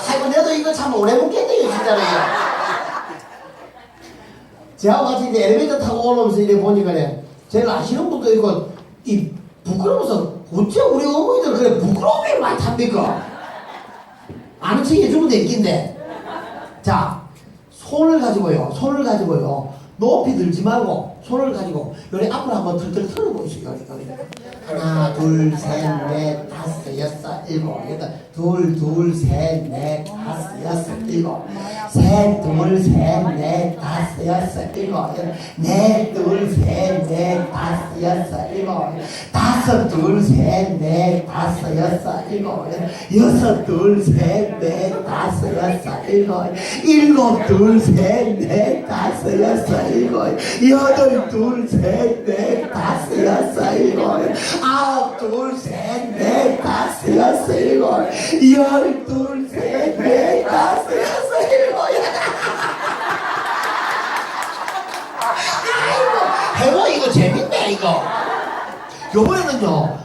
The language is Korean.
아이고 내도 이거 참 오래 묵겠네요 진짜로. 저하고 같이 이제 엘리베이터 타고 올라오면서 이래 보니까 제일 아시는 분도 있고 이 부끄러워서 어째 우리 어머니들 그래 부끄러움이 많답니까? 아는 척 해주면 되겠는데. 자, 손을 가지고요 높이 들지 말고 손을 가지고 요리 앞으로 한번 털털 털어보시죠. 요리. 하나 둘 셋 넷 다섯 여섯 일곱 여덟 둘 셋 넷 다섯 여섯 일곱 셋 둘 셋 넷 다섯 여섯 일곱 넷 둘 셋 넷 다섯 여섯 일곱 다섯 둘 셋 넷 다섯 여섯 일곱 여섯 둘 셋 넷 다섯 여섯 일곱 일곱 둘 셋 넷 다섯 여섯 일곱 여덟 둘 셋 넷 다섯 여섯 일곱 아홉 둘 셋 넷 다섯 여섯 일곱 열 둘 셋 넷 다섯 여섯 일곱 아이고 해봐 이거 재밌네 이거. 요번에는요